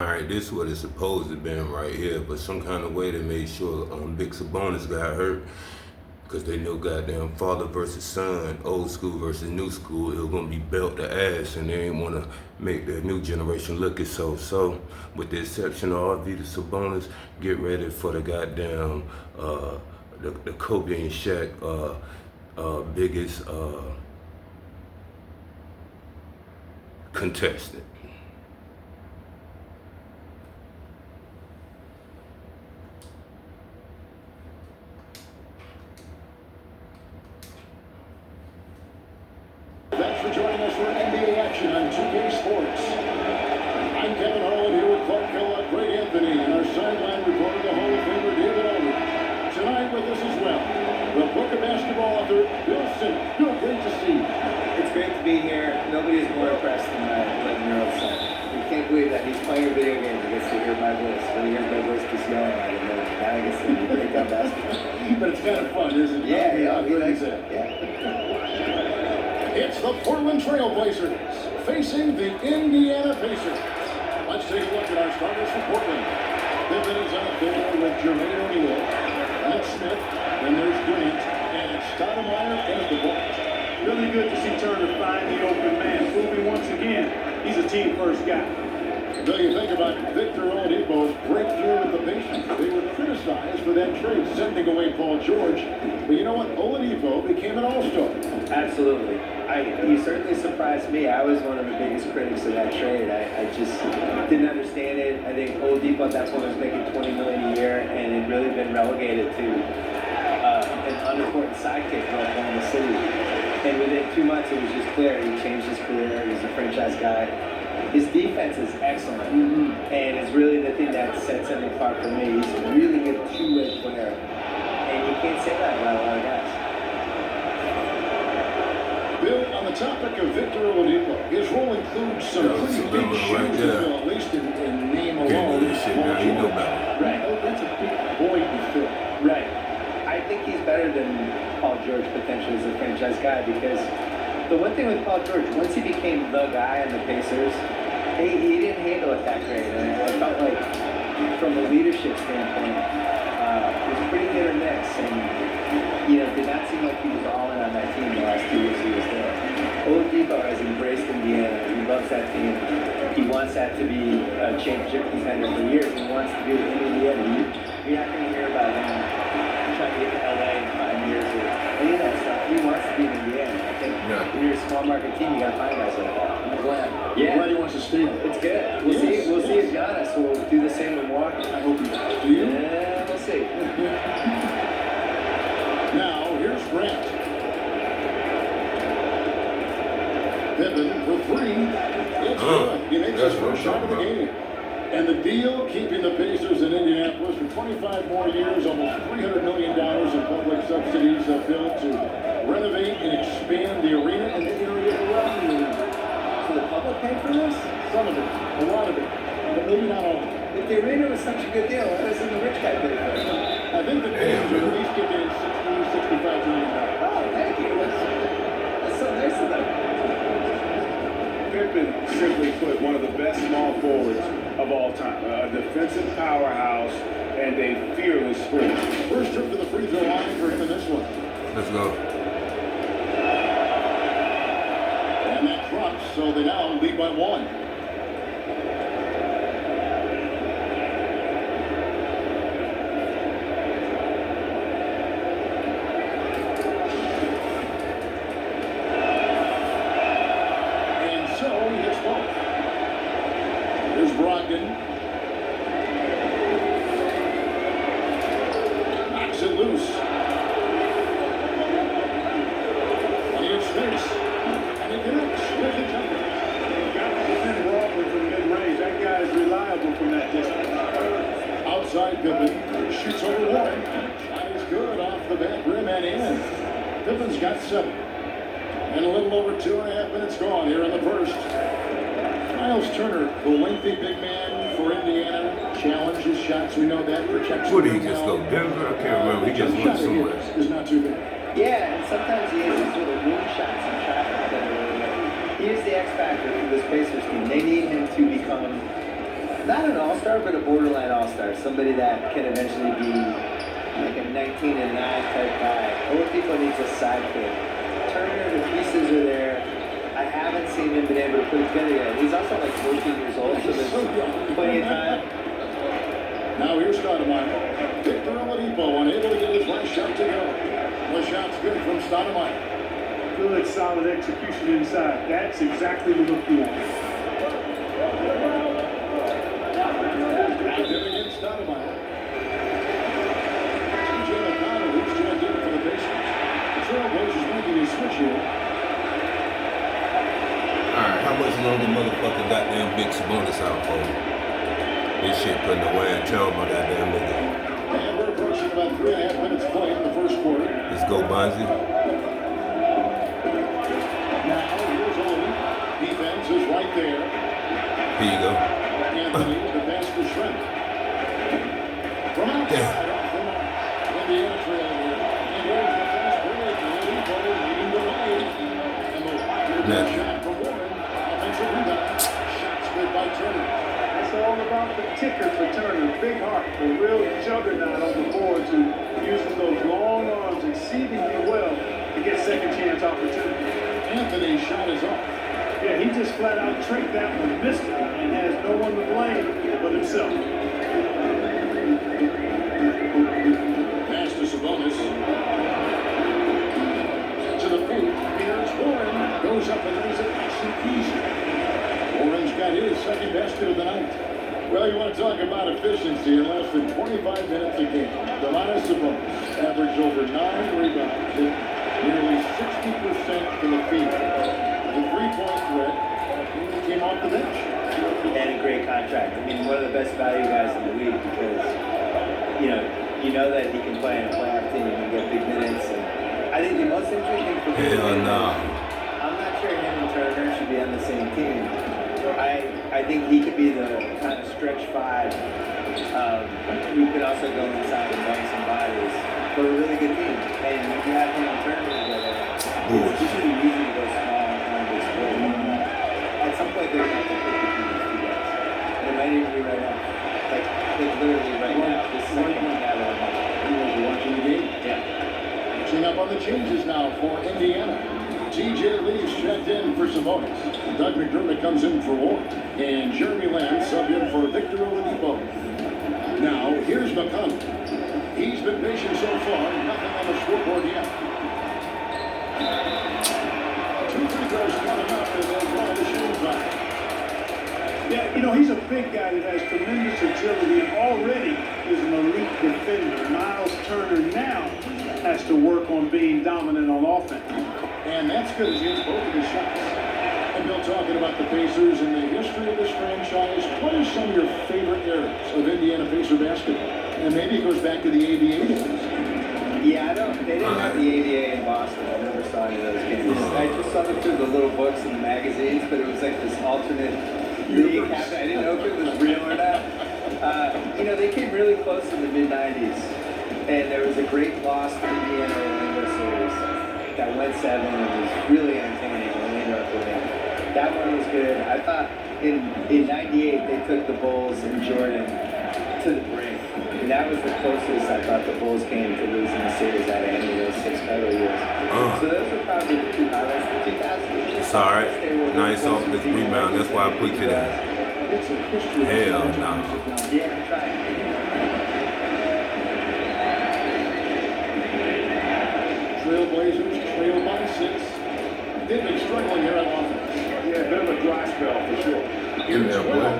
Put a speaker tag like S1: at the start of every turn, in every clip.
S1: All right, this is what it's supposed to been right here, but some kind of way they made sure Big Sabonis got hurt because they know goddamn father versus son, old school versus new school, it was gonna be belt to ass, and they ain't wanna make the new generation look it so. So, with the exception of Arvita Sabonis, get ready for the goddamn the Kobe and Shaq biggest contestant.
S2: Thanks for joining us for NBA action on 2K Sports. I'm Kevin Harlan here with Clark Kellogg, Greg Anthony, and our sideline reporter, the Hall of Famer David Aldridge. Tonight with us as well, the book of basketball author, Bill Simmons. Bill, great to see you.
S3: It's great to be here. Nobody is more impressed than my 11-year-old son. You can't believe that he's playing a video game and gets to hear my voice. When he hears my voice just yelling at him, now he gets to break down basketball.
S2: But it's kind of fun, isn't it?
S3: Yeah,
S2: He likes it. It's the Portland Trail Blazers facing the Indiana Pacers. Let's take a look at our starters for Portland. Pippen is out there with Jermaine O'Neal, Ned Smith, then there's Grant, and Stoudemire as the bench.
S4: Really good to see Turner find the open man. Proving once again, he's a team-first guy.
S2: So you think about Victor Oladipo's breakthrough with the Pacers. They were criticized for that trade, sending away Paul George. But you know what? Oladipo became an all-star.
S3: Absolutely. He certainly surprised me. I was one of the biggest critics of that trade. I just didn't understand it. I think Oladipo at that point was making $20 million a year, and had really been relegated to an unimportant sidekick for Oklahoma City. And within 2 months, it was just clear he changed his career. He's a franchise guy. His defense is excellent, and it's really the thing that sets him apart for me. He's a really good two-way player, and you can't say that about a lot of guys.
S2: Bill, on the topic of Victor Oladipo, his role includes some pretty big shoes to fill, at least in name
S1: Can't
S2: alone.
S1: do this shit now, you know better.
S3: Right.
S2: Oh, that's a big void to fill.
S3: Right. I think he's better than Paul George potentially as a franchise guy because the one thing with Paul George, once he became the guy on the Pacers, he didn't handle it that great. And I felt like from a leadership standpoint, it was pretty hit or miss. And, did not seem like he was all in on that team the last 2 years he was there. Oladipo has embraced Indiana. He loves that team. He wants that to be a championship contender for years. He wants to do it in Indiana. You're not going to hear about him trying to get to LA in 5 years or any of that stuff. He wants to be in Indiana. I think when you're a small market team, you got to find guys like that.
S2: I'm glad.
S3: Yeah.
S2: I'm glad he wants to stay there.
S3: It's good. We'll see if Giannis will do the same with Milwaukee.
S2: I hope he does. Do you?
S3: Yeah, we'll see.
S2: Now, here's Grant. Pippen for three. It's good. He makes his first shot of the game. And the deal keeping the Pacers in Indianapolis for 25 more years, almost $300 million in public subsidies built to renovate and expand the arena and the area around the arena.
S3: So the public paid for this?
S2: Some of it, a lot of it, but maybe not all of it.
S3: If the arena was such a good deal, why doesn't the rich guy pay for it?
S2: I think the Pacers are at least getting $65 million.
S3: Oh, thank you. That's so nice of them.
S4: Pippen, simply put, one of the best small forwards of all time. A defensive powerhouse and a fearless scorer.
S2: First trip to the free throw line for him in this one.
S1: Let's go.
S2: And that drops, so they now lead by one. And so he hits both. Here's Brogdon. Knocks it loose. And here's Spence. And he connects with the jumper.
S4: Got to defend Walker from mid-range. That guy is reliable from that distance.
S2: Outside Pippen. Shoots over Warren. Shot is good off the back rim and in. Pippen's got 7. And a little over 2.5 minutes gone here in the first. Miles Turner, the lengthy big man for Indiana, challenges shots. We know that protects.
S1: Where did he just go? Denver? I can't remember. He just went somewhere.
S2: Is not too bad.
S3: Yeah, and sometimes he has these little moonshots in traffic that are really good. He is the X factor for this Pacers team. They need him to become not an all-star, but a borderline all-star. Somebody that can eventually be like a 19-9 type guy. Oladipo needs a sidekick. Turner, the pieces are there. I haven't seen him been able to put it together yet. He's also like 14 years old, so there's plenty of time.
S2: Now here's Stoudemire. Victor Oladipo unable to get his last shot to go. The shot's good from Stoudemire.
S4: Good, solid execution inside. That's exactly the look you want.
S2: Active against Stoudemire. TJ McConnell, who's joined in for the Pacers. The Trailblazers making a switch here.
S1: Alright, how much longer motherfucker goddamn Big Sabonis out for? This shit putting the wear and tear on my goddamn nigga.
S2: And we're approaching about 3.5 minutes played in the first quarter.
S1: Let's go, Bonzi.
S2: Now here's Ollie. Defense is right there.
S1: Here you go.
S2: Anthony, the pass to Shrek. From outside, off the mark. Indiana trail here. And there's the fast break. Oladipo leading the way. And the
S1: Nah.
S2: shot from Warren. Offensive rebound. Shots good by Turner.
S4: It's all about the ticker for Turner. Big heart, a real juggernaut on the boards who uses those long arms exceedingly well to get second chance opportunities.
S2: Anthony's shot is off.
S4: Yeah, he just flat out tricked that one, missed it, and has no one to blame but himself.
S2: Pass to Sabonis. To the paint. Here's Warren. Goes up and lays it nice and easy. Warren's got his second basket of the night. Well, you want to talk about efficiency in less than 25 minutes a game. Domantas Sabonis averaged over 9 rebounds, hit nearly 60% from the field. The three-point threat came off the bench.
S3: And a great contract. I mean, one of the best value guys in the league because, you know that he can play in a playoff team and get big minutes. And I think the most interesting thing for me,
S1: Hell no.
S3: I'm not sure him and Turner should be on the same team. I think he could be the kind of stretch five who could also go inside and bang some bodies for a really good team. And if you have him and Turner together, it's usually easy to go small and this play. At some point, they're going to have to pick between these two guys. And it might even be right now. Like literally right now. This is like coming out of
S2: You guys are watching the game.
S3: Yeah.
S2: Catching up on the changes now for Indiana. TJ Lee's checked in for Sabonis. Doug McDermott comes in for Warren. And Jeremy Lamb subbed in for Victor Oladipo. Now, here's McConnell. He's been patient so far. Nothing on the scoreboard yet. 2 free throws coming up and they'll draw the shooting back.
S4: Yeah, he's a big guy that has tremendous agility and already is an elite defender. Miles Turner now has to work on being dominant on offense.
S2: And that's good as he hits both of his shots. And Bill, talking about the Pacers and the history of this franchise, what are some of your favorite eras of Indiana Pacer basketball? And maybe it goes back to the ABA days.
S3: Yeah, they didn't have the ABA in Boston. I never saw any of those games. I just saw them through the little books and the magazines, but it was like this alternate league happening. I didn't know if it was real or not. They came really close in the mid-90s, and there was a great lost Indiana Orlando series that went 7 and was really entertaining. Orlando up winning. That one was good. I thought in '98 they took the Bulls and Jordan to the brink. And that was the closest I thought the Bulls came to losing the series out of any of those 6 title years. So those were probably the 2 highlights of the 2000s.
S1: It's alright. Nice offensive rebound. That's why I put you there.
S2: It's a history.
S1: Hell no.
S3: Yeah, I'm trying.
S2: Trailblazers trail by 6. They've been struggling here on offense.
S4: Yeah, a bit of a dry spell for sure.
S1: Give me that boy.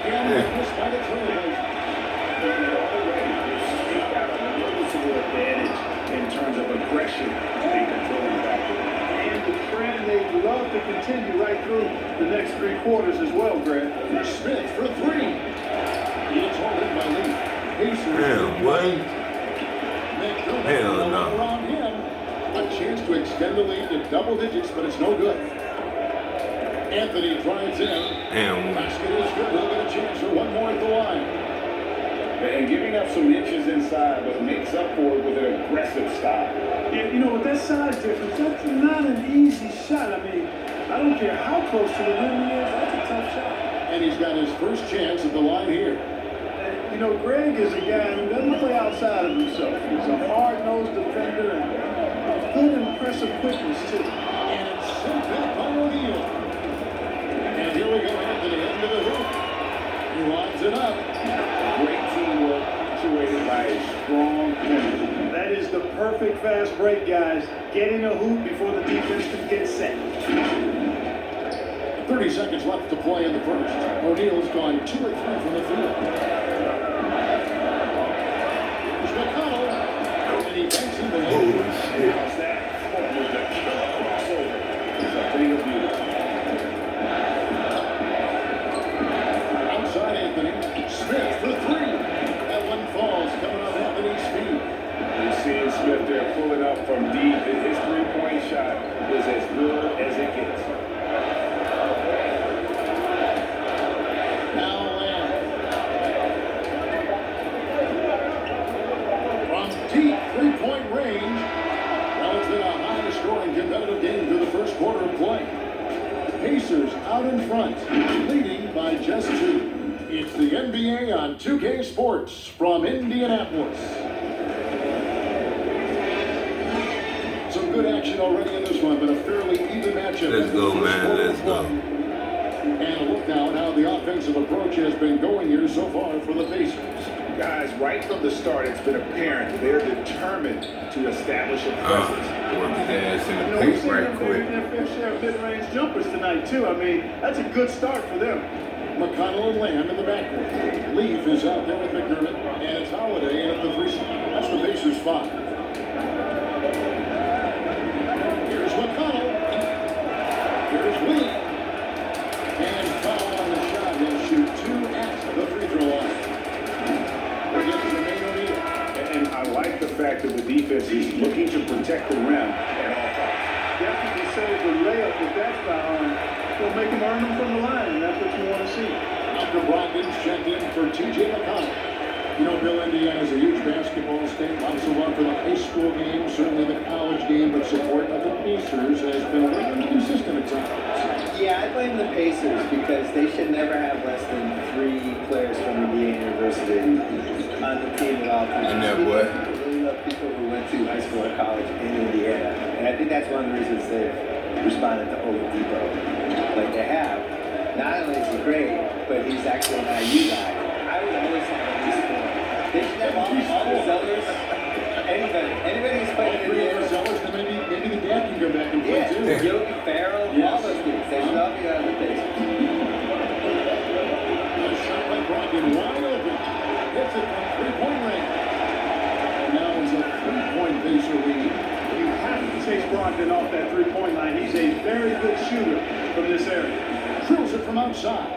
S2: Again, missed by the Trailblazers.
S4: They've got a noticeable advantage in terms of aggression and controlling factor. And the trend they'd love to continue right through the next 3 quarters as well, Greg.
S2: Smith for 3. It's all in by Lee. Pacers.
S1: Hell, boy.
S2: McDermott
S1: Hell
S2: all
S1: no.
S2: around him. A chance to extend the lead to double digits, but it's no good. Anthony drives in.
S1: Damn.
S2: Basket is good. He'll get a chance for one more at the line.
S4: And giving up some inches inside, but makes up for it with an aggressive style. Yeah, with that size difference, that's not an easy shot. I mean, I don't care how close to the rim he is, that's a tough shot.
S2: And And he's got his first chance at the line here.
S4: You know, Greg is a guy who doesn't play outside of himself. He's a hard-nosed defender and good, impressive quickness, too.
S2: And it's sent back by O'Neal. And here we go, Anthony, into the hoop. He lines it up.
S5: Great teamwork, punctuated by a strong finish.
S4: That is the perfect fast break, guys. Getting a hoop before the defense can get set.
S2: 30 seconds left to play in the first. O'Neal's gone 2 or 3 from the field. Here's McConnell. And he banks in the
S1: Holy
S2: lane.
S1: shit.
S5: How's that? What was that crossover? It's a thing of beauty.
S2: Outside Anthony. Smith for 3. That one falls coming off Anthony's feet.
S5: You're seeing Smith there pulling up from deep, and his three-point shot is as good as it gets.
S2: Now Lamb. From deep three-point range. Well, it's been a high-scoring competitive game through the first quarter of play. Pacers out in front, leading by just 2. It's the NBA on 2K Sports from Indianapolis. Some good action already in this one, but a fairly even matchup.
S1: Let's go, man. Let's go.
S2: And a look now at how the offensive approach has been going here so far for the Pacers.
S5: Guys, right from the start, it's been apparent that they're determined to establish a presence.
S1: Work his ass in
S4: You
S1: the
S4: know, we've
S1: paint
S4: seen
S1: right
S4: them
S1: quick.
S4: getting their fair share of mid-range jumpers tonight, too. I mean, that's a good start for them.
S2: McConnell and Lamb in the backcourt. Leaf is out there with McDermott, and it's Holiday in at the 3 spot. That's the Pacers' 5. Here's McConnell. Here's Leaf. And foul on the shot. He'll shoot 2 at the free throw line. Against Jermaine O'Neal.
S5: And I like the fact that the defense is looking to protect the rim at all costs.
S4: Definitely saved the layup with that foul, and will make them earn them from the line, and that's what you want to see.
S2: Dr. Brogdon's checked in for T.J. McConnell. You know, Bill, Indiana is a huge basketball state. Lots of love for the high school game, certainly the college game, but support of the Pacers has been a little inconsistent at times.
S3: Yeah, I blame the Pacers because they should never have less than 3 players from Indiana University on the team at all times.
S1: And that what?
S3: I really love people who went to high school or college in Indiana. And I think that's one of the reasons they've responded to Oladipo like they have. Not only is he great, but he's actually an IU guy. I would always have at least 4. They should have all the Zellers. Anybody who's played in
S2: Three of
S3: Indiana.
S2: the sellers, and maybe the dad can go back and play
S3: Yeah,
S2: too.
S3: Yogi Ferrell, all
S2: Yes.
S3: those kids. They should all be on the Pacers.
S2: A shot by Brogdon, wide open. Hits it from three-point range. Now it's a 3-point Pacer lead.
S4: You have to chase Brogdon off that three-point line. He's a very good shooter from this area.
S2: Drills it from outside.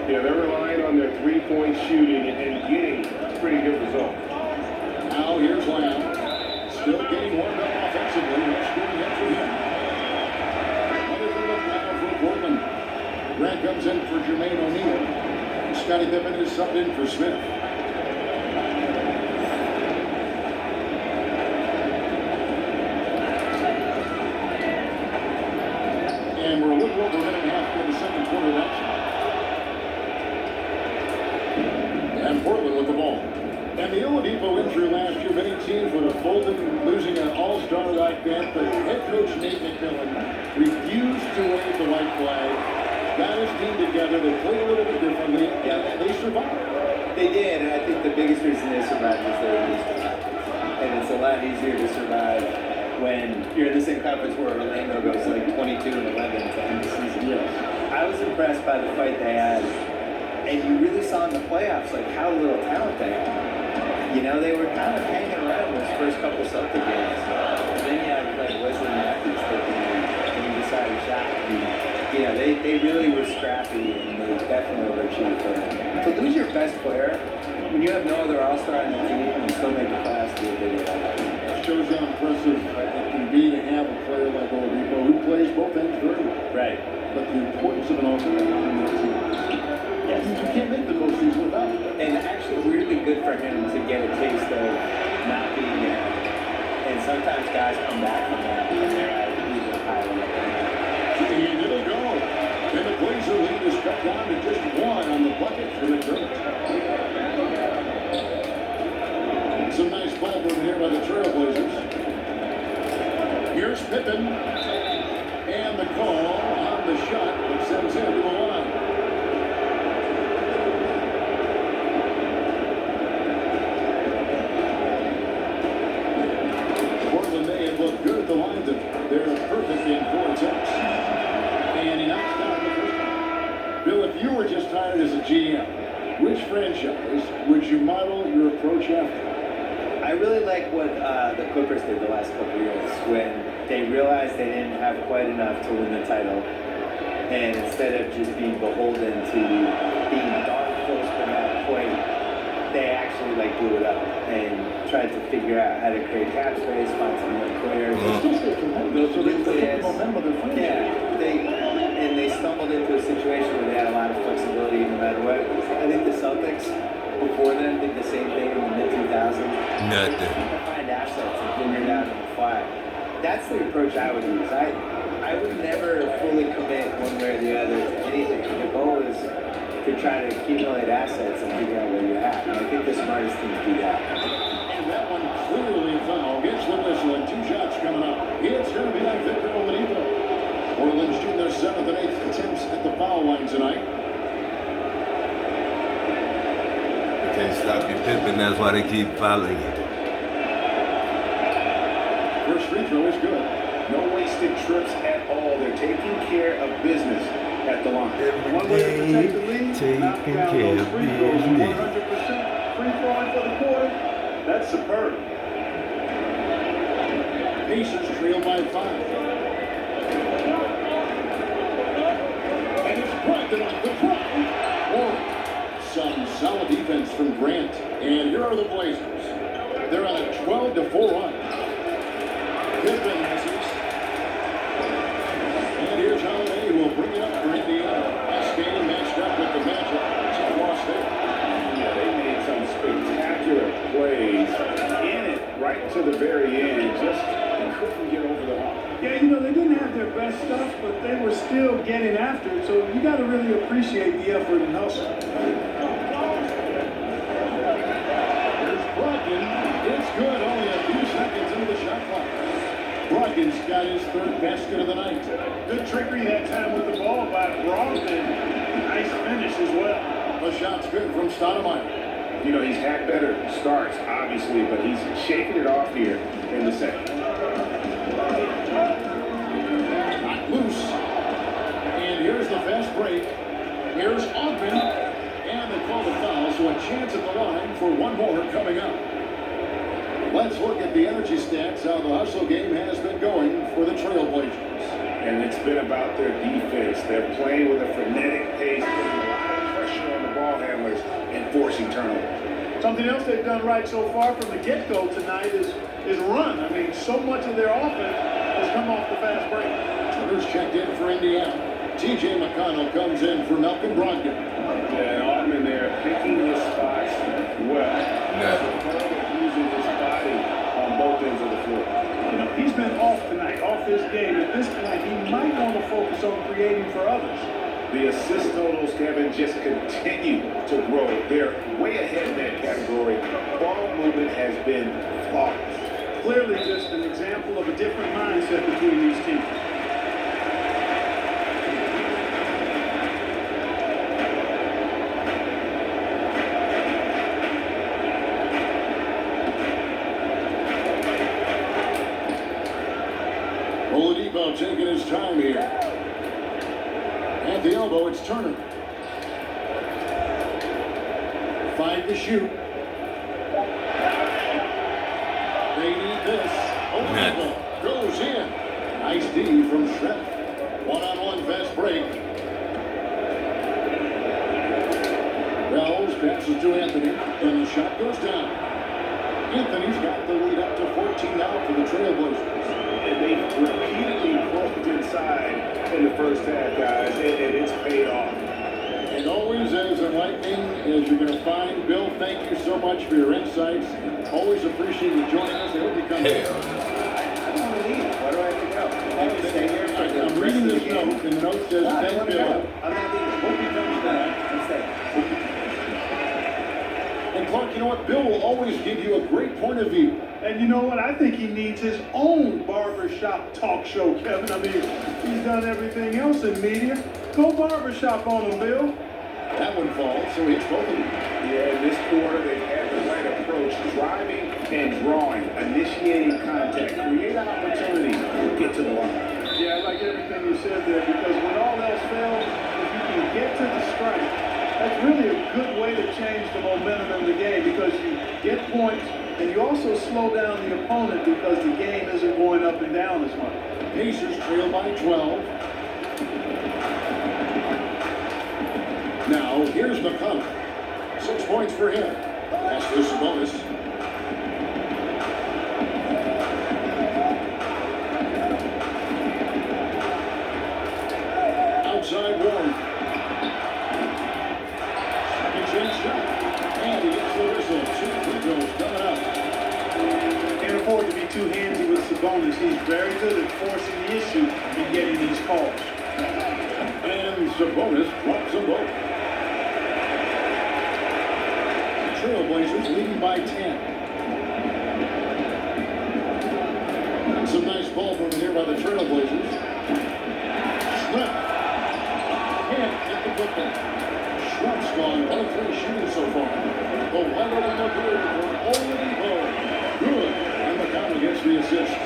S5: Yeah, they're relying on their three-point shooting and getting pretty good results.
S2: Now here's Lamb. Still getting warmed up offensively. No scoring yet for him. Another good look now for Portland. Grant comes in for Jermaine O'Neal. Scottie Pippen is subbed in for Smith. And we're a little over a minute and a half in the second quarter of action. And Portland with the ball. And the Oladipo injury last year, many teams would have folded losing an all-star like that, but head coach Nate McMillan refused to wave the white flag, got his team together, they played a little bit differently, and they survived.
S3: They did, and I think the biggest reason they survived is they're in Eastern Conference. And it's a lot easier to survive when you're in the same conference where Orlando goes like 22-11 to end the season.
S2: Yes.
S3: I was impressed by the fight they had, and you really saw in the playoffs like how little talent they had. You know, they were kind of hanging around those first couple Celtic games. And then you had like Wesley Matthews taking and he decided shot. You know, they really were scrappy and they definitely overachieved for them. To lose your best player when you have no other all-star on the team and still make the playoffs, do a video.
S2: It shows how impressive it can be to have a player like Oladipo who plays both ends very well.
S3: Right.
S2: But the importance of an all-star on the team.
S3: Yes.
S2: You can't make the postseason without it.
S3: And actually really good for him to get a taste of not being there. And sometimes guys come back from that and they're at even a higher level.
S2: And it'll go. And the Blazer lead is cut down to just 1. Pippen. And the call on the shot that sends him to the line. Portland may have looked good at the line. They're perfect in 4 attempts. And he knocks down the first one. Bill, if you were just hired as a GM, which franchise would you model your approach after?
S3: I really like what the Clippers did the last couple of years when they realized they didn't have quite enough to win the title, and instead of just being beholden to being darn close but not quite, they actually blew it up and tried to figure out how to create cap space, find some more players.
S2: They still stay competitive, so they keep the momentum of their franchise.
S3: Yeah, they stumbled into a situation where they had a lot of flexibility no matter what. I think the Celtics before them did the same thing in the mid-2000s.
S1: Nothing.
S3: Find assets and figure it out on the fly. That's the approach I would use. I would never fully commit one way or the other to anything. The goal is to try to accumulate assets and figure out where you're at. And I think the smartest teams do that.
S2: And that one clearly foul. Gets the whistle and 2 shots coming up. It's going to be on Victor Oladipo. Orleans shooting their 7th and 8th attempts at the foul line tonight.
S1: Can't stop your Pippen, that's why they keep fouling you.
S2: First free throw is good.
S5: No wasted trips at all. They're taking care of business at the line.
S4: One way to protect the lead, knock
S1: Taking
S4: down
S1: care
S4: those
S1: of
S4: free throws,
S1: business.
S4: 100% free throwing for the quarter. That's superb.
S2: Pacers trail by 5. And it's Brogdon off the front. Warren. Some solid defense from Grant. And here are the Blazers. They're on a 12-4 run. Pippen has his. And here's Holiday who will bring it up for Indiana. Escaping matched up with the Magic. It's lost there.
S5: Yeah, they made some spectacular plays in it right to the very end. Just couldn't get over the hump.
S4: Yeah, they didn't have their best stuff, but they were still getting after it. So you got to really appreciate the effort and hustle.
S2: Here's Brogdon. It's good. Only a few seconds into the shot clock. Brogdon's got his 3rd basket of the night.
S4: Good trickery that time with the ball by Brogdon. Nice finish as well.
S2: The shot's good from Stoudemire.
S5: He's had better starts, obviously, but he's shaking it off here in the second.
S2: Not loose. And here's the fast break. Here's Ogden. And they call the foul, so a chance at the line for one more coming up. Let's look at the energy stats, how the hustle game has been going for the Trailblazers.
S5: And it's been about their defense. They're playing with a frenetic pace, putting a lot of pressure on the ball handlers and forcing turnovers.
S4: Something else they've done right so far from the get-go tonight is run. I mean, so much of their offense has come off the fast break.
S2: Turner's checked in for Indiana. T.J. McConnell comes in for Malcolm Brogdon.
S5: Yeah, Altman there picking his spots well. Using his body on both ends of the floor.
S4: He's been off tonight, off his game. At this point, he might want to focus on creating for others.
S5: The assist totals, Kevin, just continue to grow. They're way ahead in that category. Ball movement has been flawless.
S4: Clearly just an example of a different mindset between these teams.
S2: Oladipo taking his time here. At the elbow, it's Turner. 5 to shoot. They need this. Oladipo goes in. Nice D from Shreff. One-on-one fast break. Wells passes to Anthony, and the shot goes down. Anthony's got the lead up to 14 now for the Trailblazers.
S5: And they've repeatedly broke inside in the first half, guys, and it's paid off.
S2: And always as enlightening as you're going to find. Bill, thank you so much for your insights. Always appreciate you joining us. I hope you come back.
S3: I don't want to leave. Why do I have to go? I have to stay here for the
S2: I'm reading this note, and the note says,
S3: I
S2: thank
S3: want to
S2: Bill.
S3: go. I'm not leaving.
S2: Hope he comes back.
S3: I'm staying.
S2: And Clark, you know what? Bill will always give you a great point of view.
S4: And you know what? I think he needs his own barbershop talk show, Kevin. I mean, he's done everything else in media. Go barbershop on him, Bill.
S2: That one falls, so it's both of them.
S5: Yeah, in this quarter, they've had the right approach, driving and drawing, initiating contact, create opportunity, get to the line.
S4: Yeah, I like everything you said there, because when all else fails, if you can get to the strike, that's really a good way to change the momentum in the game, because you get points and you also slow down the opponent because the game isn't going up and down as much.
S2: Pacers trail by 12. Now, here's McConnell. 6 points for him. Pass to Sabonis. Outside Warren. Second chance shot. And he gets the whistle. 2 free throws coming up.
S4: Can't afford to be too handsy with Sabonis. He's very good at forcing the issue and getting these calls.
S2: And Sabonis drops them both. Trailblazers leading by 10. Some nice ball movement here by the Trailblazers. Schlepp. Can't get the football. Schlepp's gone 1 of 3 shooting so far. The wide open look here for Oladipo. Good. And McConnell gets the assist.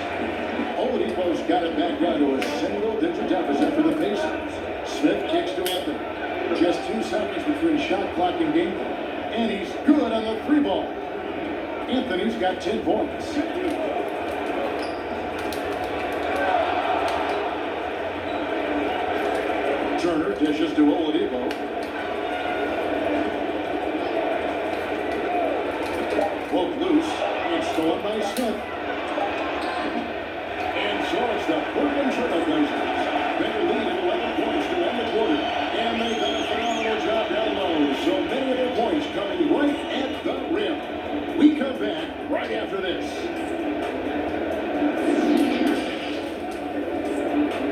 S2: Oladipo's got it back down to a single-digit deficit for the Pacers. Smith kicks to Anthony. Just 2 seconds between shot clock and game clock. And he's good on the 3 ball. Anthony's got 10 points. Turner dishes to Oladipo. Broke loose. It's stolen by Smith. And so it's the Portland Trailblazers. They lead 11 points to end the quarter. And they've done a phenomenal job down low. So many of their points coming right at the rim. We come back right after this.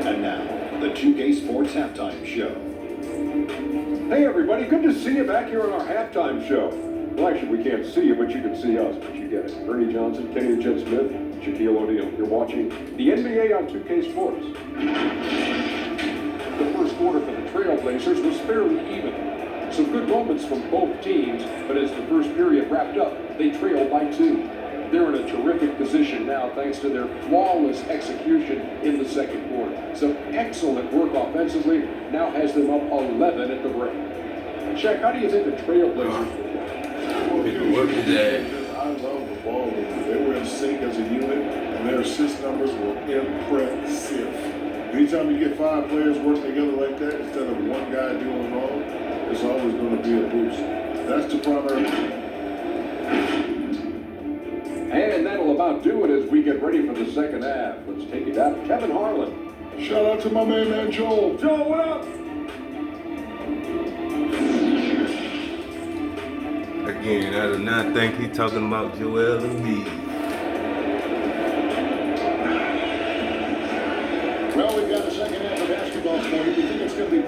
S6: And now, the 2K Sports Halftime Show.
S7: Hey everybody, good to see you back here on our halftime show. Well, actually, we can't see you, but you can see us, but you get it. Ernie Johnson, Kenny the Jet Smith, Shaquille O'Neal. You're watching the NBA on 2K Sports. The first quarter for the Trailblazers was fairly even. Some good moments from both teams, but as the first period wrapped up, they trailed by 2. They're in a terrific position now thanks to their flawless execution in the second quarter. Some excellent work offensively now has them up 11 at the break. Shaq, how do you think the Trailblazers will play?
S1: People work his ass.
S8: I love the ball movement. They were in sync as a unit, and their assist numbers were impressive. Anytime you get 5 players working together like that, instead of one guy doing it all, it's always going to be a boost. That's the primary.
S7: And that'll about do it as we get ready for the second half. Let's take it out to Kevin Harlan.
S8: Shout out to my man Joel.
S7: Joe, what up?
S1: Again, I do not think he's talking about Joel Embiid.
S2: Well, we've got a second half of basketball for you. We think it's going to be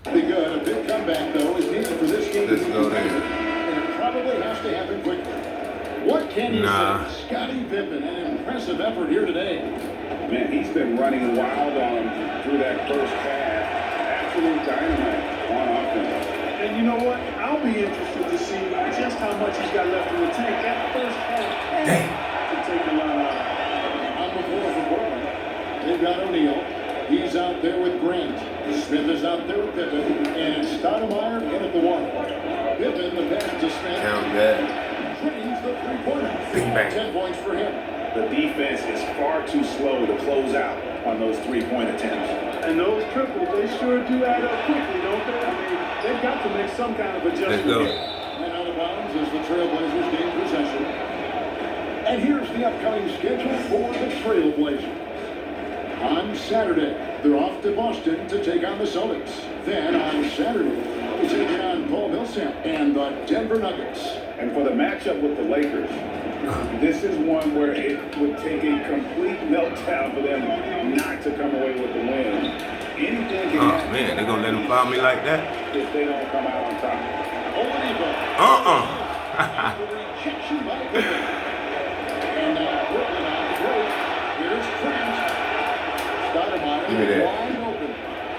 S2: pretty good. A big comeback, though, is needed for this game.
S1: Let's go there.
S2: And it probably has to happen quickly. What can you say? Scottie Pippen, an impressive effort here today.
S5: Man, he's been running wild on him through that first half. Absolute dynamite on offense.
S4: And you know what? I'll be interested to see just how much he's got left in the tank. That first half can take a lot out of it.
S2: On the floor for Portland. They've got O'Neal. He's out there with Grant. Smith is out there with Pippen. And Stoudemire in at the 1. Pippen, the pass to Smith.
S1: Count that.
S2: Drains the 3-pointer.
S1: Bing bang.
S2: 10 points for him.
S5: The defense is far too slow to close out on those 3-point attempts.
S4: And those triples, they sure do add up quickly, don't they? I mean, they've got to make some kind of adjustment.
S1: Let's go.
S2: And out of bounds as the Trailblazers gain possession. And here's the upcoming schedule for the Trailblazers. On Saturday, they're off to Boston to take on the Celtics. Then on Saturday, they take on Paul Millsap and the Denver Nuggets.
S5: And for the matchup with the Lakers, this is one where it would take a complete meltdown for them not to come away with the win. Anything can
S1: Oh
S5: happen
S1: man, they gonna let him foul me like that?
S5: if they don't come out on top.
S2: Oladipo. rejection by Pippen. And now Brooklyn on the break. Here's Trent.
S1: Give me
S2: Stoudemire
S1: that.
S2: wide open.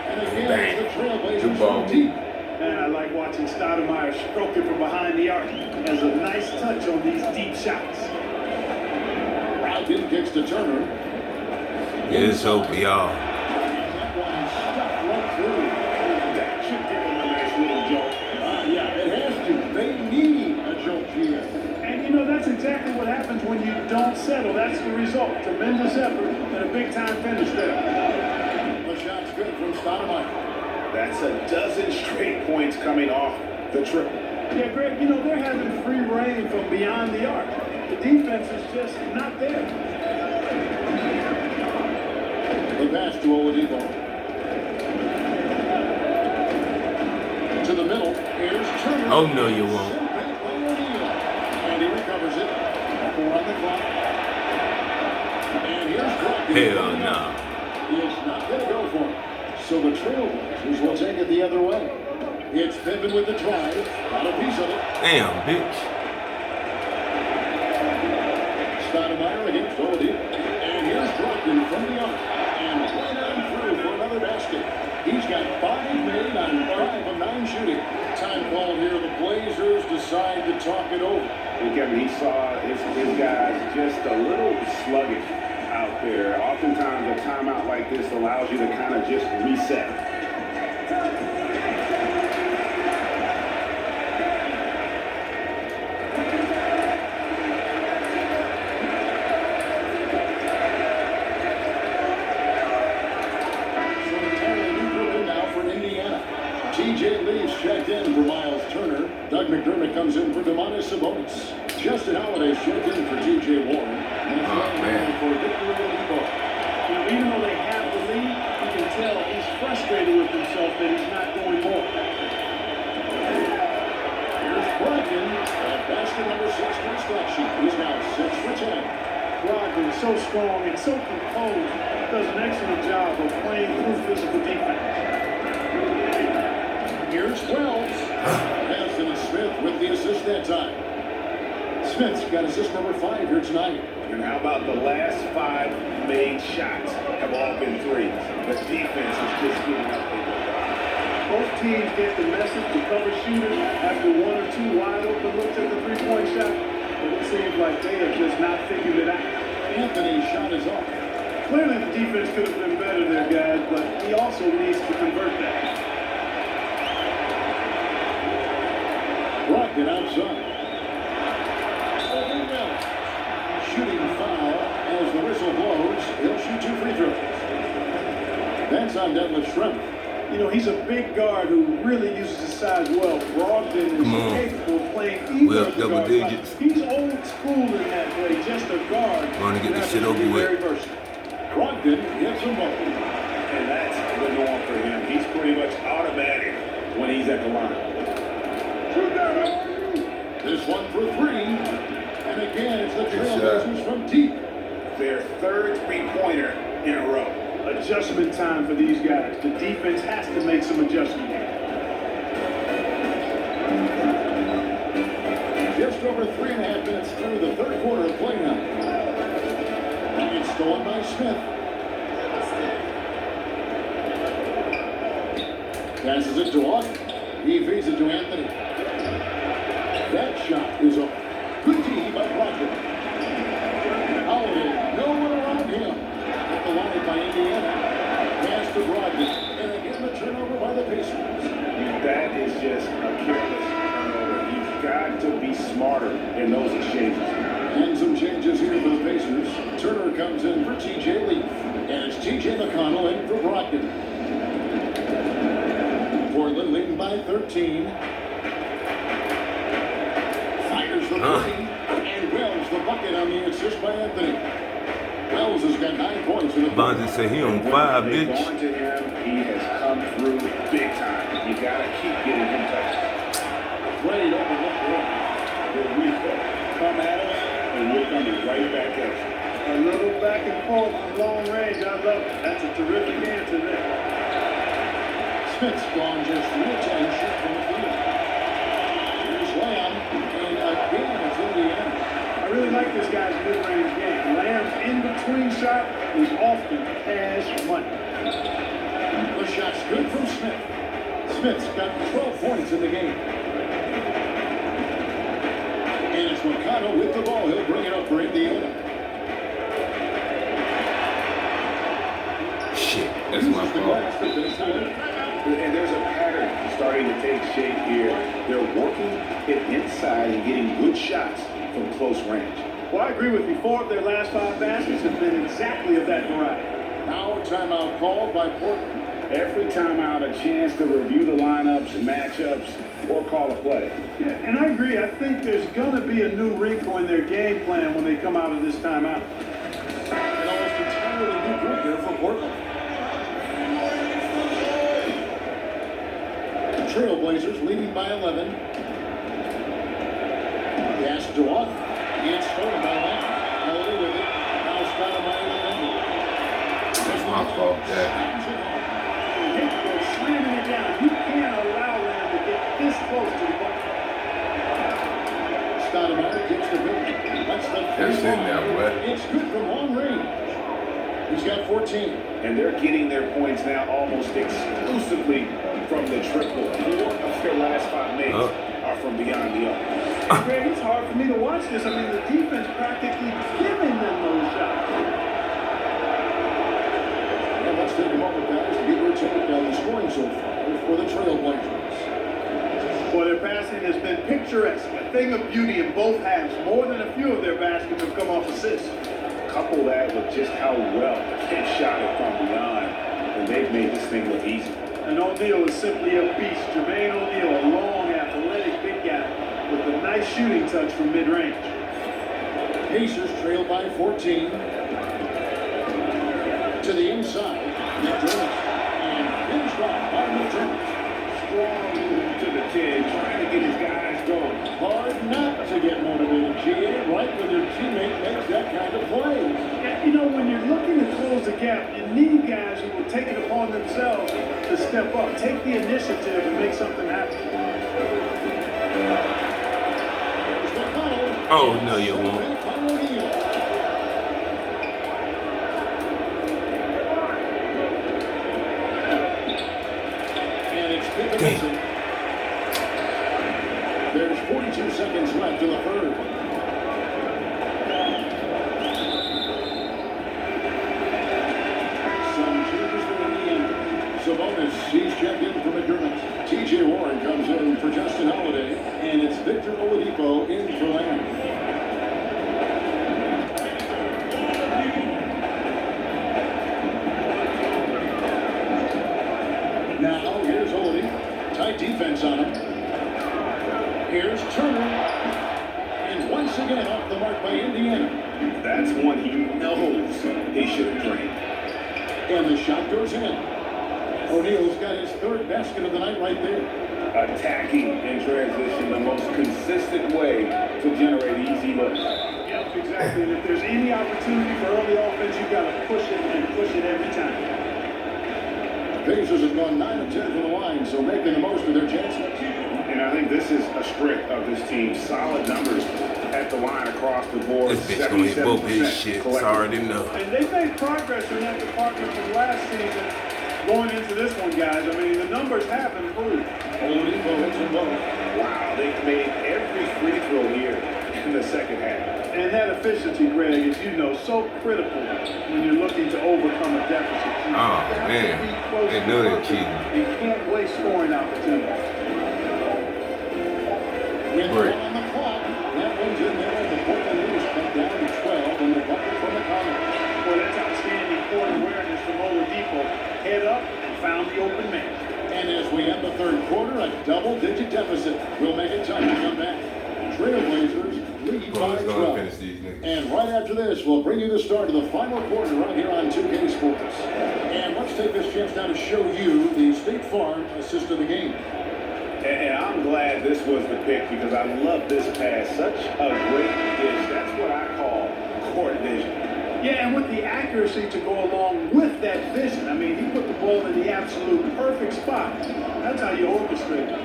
S2: And again,
S1: Bang.
S2: the Trailblazers
S1: Good ball.
S2: from deep.
S4: Man, I like watching Stoudemire stroke it from behind the arc. Has a nice touch on these deep shots.
S2: Brogdon kicks to Turner.
S1: It's over, y'all.
S2: That one stuck right through.
S5: That should give them a nice little jolt.
S2: Yeah, it has to. They need a jolt here.
S4: And you know, that's exactly what happens when you don't settle. That's the result. Tremendous effort and a big-time finish there.
S2: The shot's good from Stoudemire.
S5: That's a dozen straight points coming off the triple.
S4: Yeah, Greg, you know, they're having free reign from beyond the arc. The defense is just not there.
S2: The pass to Oladipo. To the middle. Here's Turner.
S1: Oh, no, you won't.
S2: And he recovers it. 4 on the clock. And here's Brogdon.
S1: Hell no.
S2: He is not going to go for it. So the Trailblazers will take it the other way. It's Pippen with the drive. Got a piece of it.
S1: Damn, bitch.
S2: Stoudemire against Oladipo. And here's Brogdon from the arc. And right on through for another basket. He's got 5 made on 5 of 9 shooting. Time called here. The Blazers decide to talk it over.
S5: And Kevin, he saw his guys just a little sluggish out there. Oftentimes a timeout like this allows you to kind of just reset.
S2: So entirely new Brooklyn now for Indiana. TJ Leafs checked in for Miles Turner. Doug McDermott comes in for Domantas Sabonis. Justin Holiday checked in for TJ Warren. And it's
S1: man.
S2: for Victor Oladipo.
S4: You know, even though they have the lead, you can tell he's frustrated with himself that he's not going more.
S2: Here's Brogdon at basket number 6 for the stat sheet. He's now 6 for 10.
S4: Brogdon is so strong and so composed, does an excellent job of playing through physical defense.
S2: Here's Wells. Pass to Smith with the assist that time. Smith's got assist number 5 here tonight.
S5: And how about the last 5 made shots have all been threes? The defense is just getting up there.
S4: Both teams get the message to cover shooters after 1 or 2 wide open looks at the three-point shot. But it seems like they have just not figured it out.
S2: Anthony's shot is off.
S4: Clearly the defense could have been better there, guys, but he also needs to convert that.
S2: Brogdon outside. Open Wells. Shooting foul as the whistle blows. He'll shoot 2 free throws. That's on Detlef Schrempf.
S4: You know, he's a big guard who really uses his size well. Brogdon
S1: Come on.
S4: is capable of playing either
S1: We're
S4: of
S1: up
S4: the
S1: double
S4: guard
S1: digits.
S4: spots. He's old school in that play, just a guard.
S1: Wanna get this
S4: That
S1: shit
S4: has to
S1: over
S4: be
S1: with.
S4: very versatile.
S2: Brogdon gets them both.
S5: And that's the norm for him. He's pretty much automatic when he's at the line.
S2: This one for 3. And again, it's the
S1: Good shot.
S2: Trailblazers from deep.
S5: Their 3rd three-pointer in a row.
S4: Adjustment time for these guys. The defense has to make some adjustments.
S2: Just over 3.5 minutes through the 3rd quarter of play now. It's stolen by Smith. Passes it to Austin. He feeds it to Anthony. That shot is a good D by Brogdon. Holiday, no one around him. At the line by Indiana. Pass to Brogdon. And again the turnover by the Pacers.
S5: That is just a careless turnover. You've got to be smarter in those exchanges.
S2: And some changes here for the Pacers. Turner comes in for TJ Leaf. And it's TJ McConnell in for Brogdon. Portland leading by 13. Fires the 3. And Wells the bucket on the assist by Anthony. Wells has got 9 points in the
S1: Bonzi say he on 5,
S5: They've
S1: bitch.
S5: gone to him. He has come through big time. You got to keep getting him touched.
S2: Played over the floor.
S5: Here we go. Come at us, and we're coming right back at you.
S4: A little back and forth from long range. I love it. That's a terrific answer there.
S2: Smith's gone just 3 of 10 shoot from the field. Here's Lamb, and again it's Indiana
S4: working cash money.
S2: The shot's good from Smith. Smith's got 12 points in the game. And it's McConnell with the ball. He'll bring it up for Indiana.
S1: Shit, that's my fault.
S5: And there's a pattern starting to take shape here. They're working it inside and getting good shots from close range.
S4: Well, I agree with you. 4 of their last 5 baskets have been exactly of that variety.
S2: Now a timeout called by Portland.
S5: Every timeout, a chance to review the lineups, matchups, or call a play.
S4: Yeah, and I agree. I think there's going to be a new wrinkle in their game plan when they come out of this timeout.
S2: And almost entirely new group here for Portland. The Trailblazers leading by 11. Pass to Duan. It's stolen by Lamb. Holiday with it. Now Stoudemire with it.
S1: That's my fault, Jack.
S4: They're slamming it down. You can't allow them to get this close to the ball.
S2: Stoudemire gets the victory. That's the
S1: That's
S2: first
S1: in there,
S2: one.
S1: boy.
S2: It's good from long range. He's got 14.
S5: And they're getting their points now almost exclusively from the triple. 4 of their last 5 makes are from beyond the arc.
S4: Greg, it's hard for me to watch this. I mean, the defense practically giving them those shots.
S2: And let's take a moment, guys, to get your take on the scoring so far for the Trailblazers.
S4: Well, their passing has been picturesque, a thing of beauty in both halves. More than a few of their baskets have come off assists.
S5: Couple that with just how well they shot it from beyond, and they've made this thing look easy.
S4: And O'Neal is simply a beast. Jermaine O'Neal, a long, athletic big guy with a nice shooting touch from mid-range.
S2: Pacers trail by 14. To the inside. McDermott. And finished off by McDermott.
S5: Strong move to the 10, trying to get his guys going.
S2: Hard not to get motivated, GA, right when your teammate makes that kind of play.
S4: Yeah, you know, when you're looking to close the gap, you need guys who will take it upon themselves to step up, take the initiative and make something happen.
S1: Oh, no, you won't.
S2: And it's Dickinson. There's 42 seconds left in the third. Some changes for Indiana. Sabonis, he's checked in for McDermott. TJ Warren comes in for Justin Holiday. And it's Victor Oladipo in for Lamb. Now, here's Oladipo. Tight defense on him. Here's Turner. And once again off the mark by Indiana.
S5: That's one he knows he should have drained.
S2: And the shot goes in. O'Neal's got his 3rd basket of the night right there.
S5: Attacking in transition, the most consistent way to generate easy looks.
S4: Yep, exactly. And if there's any opportunity for early offense, you've got to push it and push it every time.
S2: The Pacers have gone 9 of 10 from the line, so making the most of their chances.
S5: And I think this is a strength of this team. Solid numbers at the line across the board.
S1: This bitch gonna hit both his shit. It's already enough.
S4: And they've made progress in that department from last season going into this one, guys. I mean, the numbers have improved.
S2: Oladipo hits them both.
S5: Wow, they've made every free throw here in the second half.
S4: And that efficiency, Greg, as you know, so critical when you're looking to overcome a deficit. You
S1: Oh,
S4: have to
S1: man.
S4: be close
S1: They
S4: to
S1: know they're
S4: perfect.
S1: cheating.
S4: You can't waste scoring opportunities.
S2: With
S1: Great.
S2: one on the clock, that one's in there. The Portland News cut down to 12 and the bucket from McConnell.
S4: Well, that's outstanding court awareness from Oladipo. Head up and found the open man.
S2: And as we end the third quarter, a double-digit deficit will make it time to come back. Trailblazers lead by
S1: Bro, it's gonna
S2: 12.
S1: finish these niggas.
S2: And right after this, we'll bring you the start of the final quarter right here on 2K Sports. And let's take this chance now to show you the State Farm assist of the game.
S5: And I'm glad this was the pick because I love this pass. Such a great dish. That's what I call court vision.
S4: Yeah, and with the accuracy to go along with that vision. I mean, he put the ball in the absolute perfect spot. That's how you orchestrate it.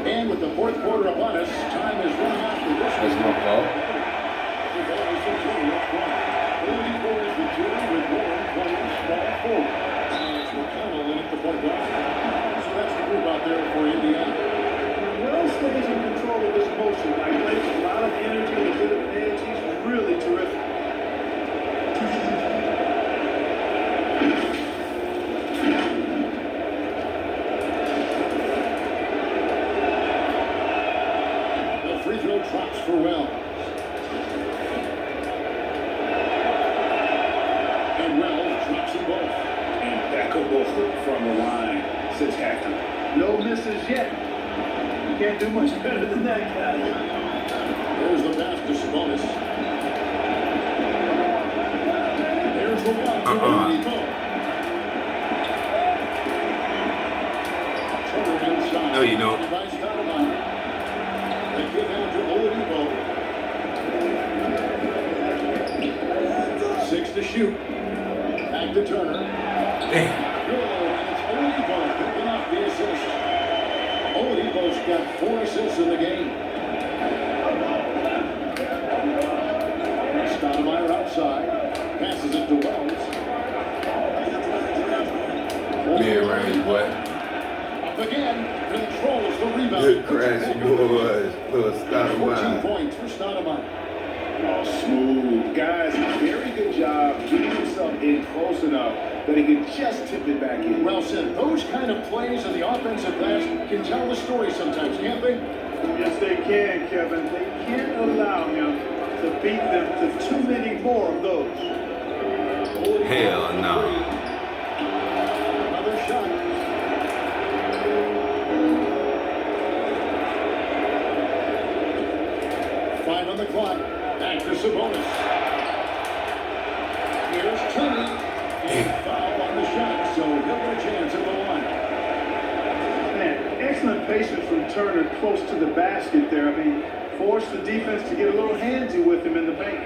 S2: And with the fourth quarter upon us, time is running out for this
S1: That's
S2: one.
S1: my fault.
S2: Oladipo is the shooting with Warren playing small forward. It's McConnell in at the point guard. So that's the group out there for Indiana.
S4: Wells stays in control of his motion. Like, plays a lot of energy and a bit of edge. He's really terrific.
S2: The free throw drops for Wells. And Wells drops them both.
S5: Impeccable from the line since halftime.
S4: No misses yet. You can't do much better than that, guy.
S2: There's the pass to Sabonis. There's the one to Oladipo. Turner inside.
S1: No, you don't.
S2: By Stoudemire. They get down to Oladipo. 6 to shoot. Back to Turner.
S1: Damn.
S2: Good, and it's Oladipo picking up the assist. Oladipo's got 4 assists in the game. Stoudemire outside, passes it to Wells.
S1: Mid-range, boy.
S2: Up again, controls the rebound.
S1: Good crash, boys. Little
S2: 14
S1: Stoudemire.
S2: points for Stoudemire.
S5: Oh, smooth. Guys, very good job getting himself in close enough that he could just tip it back in.
S2: Well said. Those kind of plays in the offensive glass can tell the story sometimes, can't they?
S4: Yes, they can, Kevin. They can't allow him to beat them to too many more of those.
S1: Hell no.
S2: Another shot. Five on the clock. Back to Sabonis. Here's Turner. And foul on the shot, so he'll get a chance at the line.
S4: Man, excellent patience from Turner close to the basket there. I mean, forced the defense to get a little handsy with him in the paint.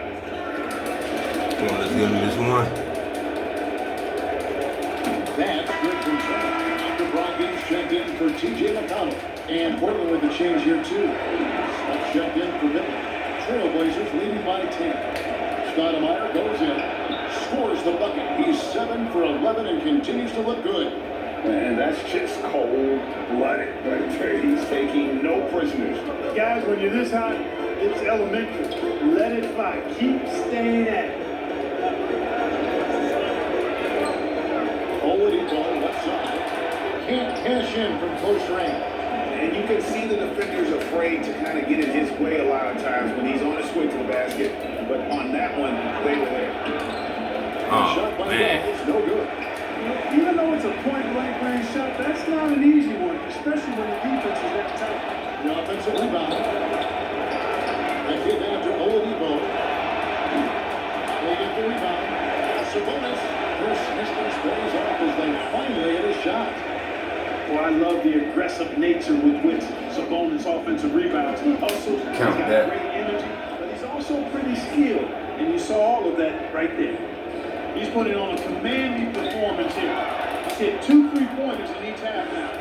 S1: Come on, let's give him this one.
S2: That's good from Turner. After Brogdon's checked in for T.J. McConnell. And Portland with the change here, too. Stuck checked in for Vivek. Trailblazers leading by 10. Stoudemire goes in, scores the bucket. He's 7 for 11 and continues to look good.
S5: And that's just cold-blooded right there. He's taking no prisoners.
S4: Guys, when you're this hot, it's elementary. Let it fly. Keep staying at it.
S2: Oladipo left side. Can't cash in from close range.
S5: And you can see the defenders afraid to kind of get in his way a lot of times when he's on his way to the basket. But on that one, they were there.
S2: Shot
S1: Oh,
S2: by
S1: man.
S2: Wells, no good.
S4: Even though it's a point-blank range shot, that's not an easy one, especially when the defense is that tight.
S2: The offensive rebound. They get down to Oladipo. They get the rebound. Sabonis. First distance plays off as they finally hit a shot.
S4: Well, I love the aggressive nature with which Sabonis offensive rebounds. Also, he's
S1: Count
S4: got
S1: that.
S4: great energy, but he's also pretty skilled. And you saw all of that right there. He's putting on a commanding performance here. He's hit 2 3-pointers in each half now.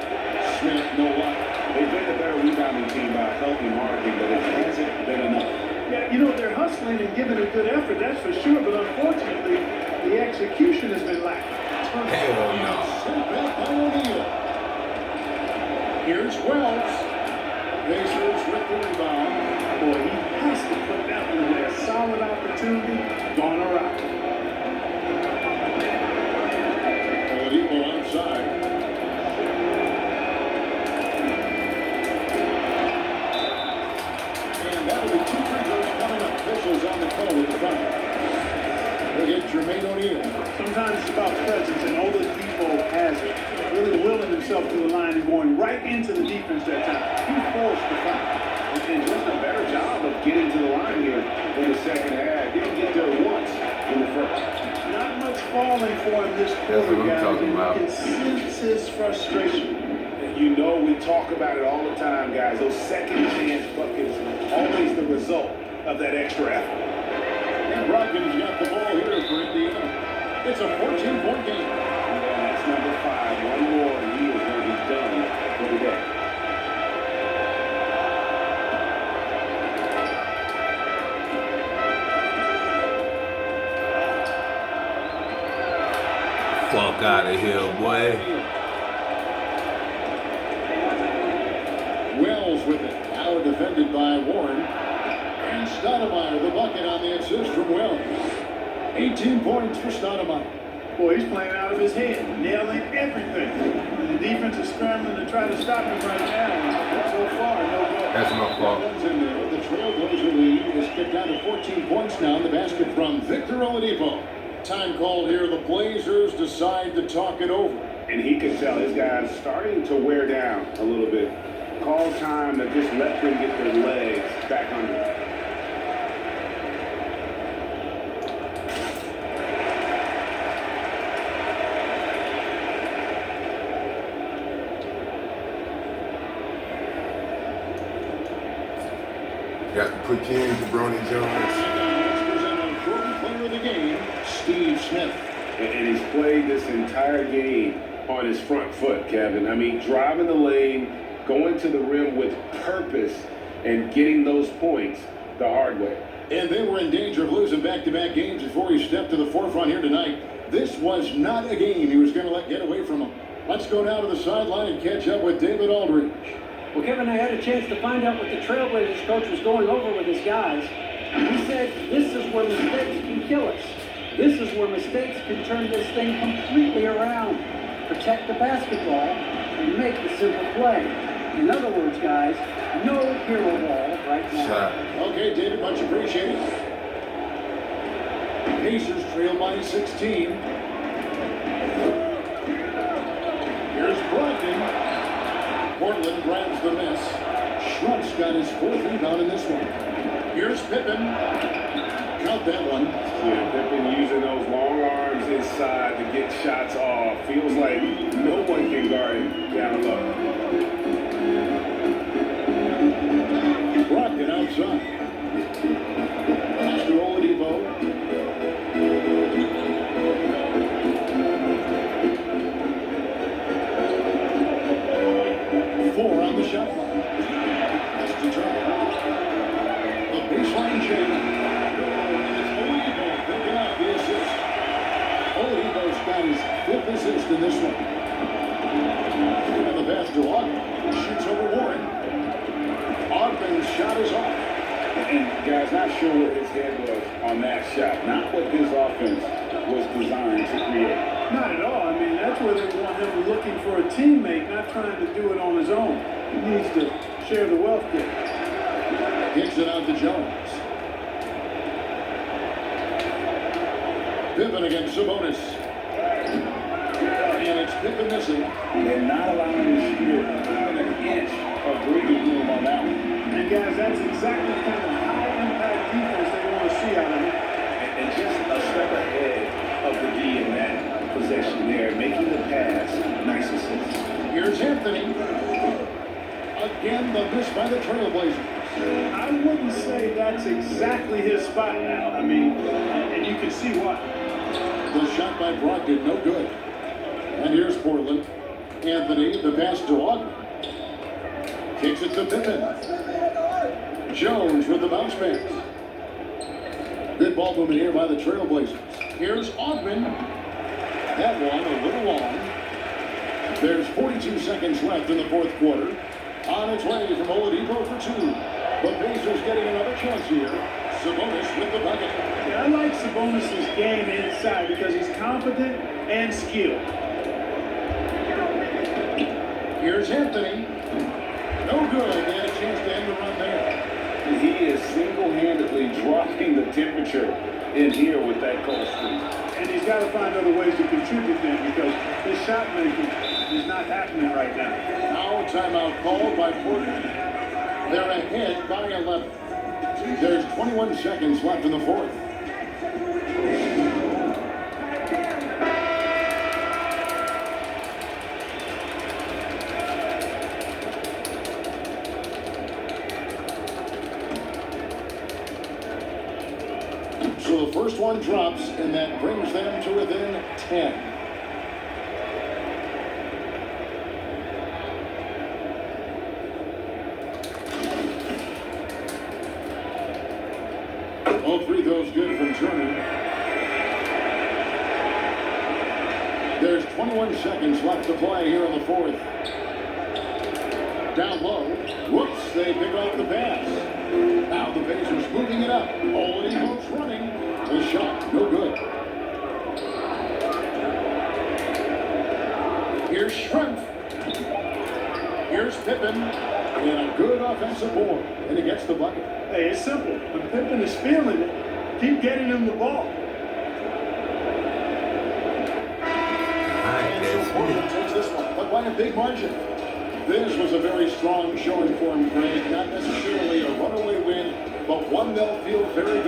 S2: Smith, no luck.
S5: They've been a better rebounding team by a healthy margin, but it hasn't been enough.
S4: Yeah, you know, they're hustling and giving a good effort, that's for sure, but unfortunately, the execution has been lacking.
S1: Hell no.
S2: Sent back by O'Neal. Here's Wells. Pacers with the rebound.
S4: Boy, he has to put that one there. Solid opportunity, gone awry.
S2: Oladipo outside. And that'll be 2 free throws coming up. Officials on the call with the foul. We'll get Jermaine O'Neal.
S4: Sometimes it's about presence, and Oladipo has it. Really willing himself to the line and going right into the defense that time. He forced the foul.
S5: And just a better job of getting to the line here in the second half. Didn't get there once in the first.
S4: Not much falling for him this
S1: That's
S4: quarter,
S1: what I'm
S4: guys.
S1: talking
S4: And
S1: about.
S4: you can sense his frustration.
S5: And you know we talk about it all the time, guys. Those second chance buckets are always the result of that extra effort.
S2: And Brogdon's got the ball here for Indiana. It's a 14-point game.
S5: Yeah, that's number 5. One more, and he is going to be done for the day.
S1: fuck out of here, boy.
S2: Wells with it. Now defended by Warren. And Stoudemire, the bucket on the assist from Wells. 18 points for Stoudemire.
S4: Boy, he's playing out of his head, nailing everything. And the defense is scrambling to try to stop him right now. And so far, no good.
S1: That's my fault.
S2: In there. The Trailblazer lead is kicked down to 14 points now in the basket from Victor Oladipo. Time called here. The Blazers decide to talk it over.
S5: And he could tell his guys starting to wear down a little bit. Call time to just let them get their legs back under.
S1: Got to put you in, Jabroni Jones.
S2: Presenting Jordan Player of the game, Steve Smith.
S5: And he's played this entire game on his front foot, Kevin. I mean, driving the lane, going to the rim with purpose, and getting those points the hard way.
S2: And they were in danger of losing back-to-back games before he stepped to the forefront here tonight. This was not a game he was going to let get away from him. Let's go down to the sideline and catch up with David Aldridge.
S9: Well, Kevin, I had a chance to find out what the Trailblazers coach was going over with his guys. He said, this is where mistakes can kill us. This is where mistakes can turn this thing completely around. Protect the basketball and make the simple play. In other words, guys, no hero ball right now.
S2: Okay, David, much appreciated. Pacers trail by 16. Here's Brogdon. Portland grabs the miss. Schrump's got his fourth rebound in this one. Here's Pippen. Count that one.
S5: Yeah, Pippen using those long arms inside to get shots off. Feels like no one can guard him down low.
S2: Brogdon outside. Pass to Oladipo. Four on the shot clock. That's to Turner. The baseline shake. It's Oladipo picking up the assist. Oladipo's got his fifth assist in this one. And the pass to Ogden. Shoots over Warren. Ogden's shot is off.
S5: And guys, not sure where his head was on that shot. Not what his offense was designed to create.
S4: Not at all. I mean, that's where they want him looking for a teammate, not trying to do it on his own. He needs to share the wealth there.
S2: Kicks it out to Jones. Pippen against Sabonis. And it's Pippen missing.
S5: And not allowing his shooter even an inch of breathing room on that one.
S4: And guys, that's exactly the kind of high-impact defense they want to see out of him.
S5: And just a step ahead of the D in that possession there, making the pass. Nice assist.
S2: Here's Anthony. Again, the miss by the Trailblazers.
S4: I wouldn't say that's exactly his spot now. I mean, and you can see why.
S2: The shot by Brogdon, no good. And here's Portland. Anthony, the pass to Ogden. Kicks it to Pippen. Jones with the bounce pass. Good ball movement here by the Trailblazers. Here's Ogden. That one a little long. There's 42 seconds left in the fourth quarter. On its way from Oladipo for two. The Pacers getting another chance here. Sabonis with the bucket.
S4: Yeah, I like Sabonis' game inside because he's confident and skilled.
S2: Here's Anthony. No good. They had a chance to end the run there.
S5: And he is single-handedly dropping the temperature in here with that cold streak.
S4: And he's got to find other ways to contribute then because his shot making is not happening right now.
S2: Now a timeout called by Portland. They're ahead by 11. There's 21 seconds left in the fourth. So the first one drops, and that brings them to within 10. All three throws good from Turner. There's 21 seconds left to play here in the fourth. Down low. Whoops, they pick off the pass. Now the Pacers moving it up. Oladipo's running. The shot, no good. Here's Schrempf. Here's Pippen. And a good offensive board. And he gets the bucket.
S4: Hey, it's simple. When Pippen is feeling it, keep getting him the ball.
S2: And so Portland takes this one, but by a big margin. This was a very strong showing for him, Greg. Not necessarily a runaway win, but one they'll feel very good.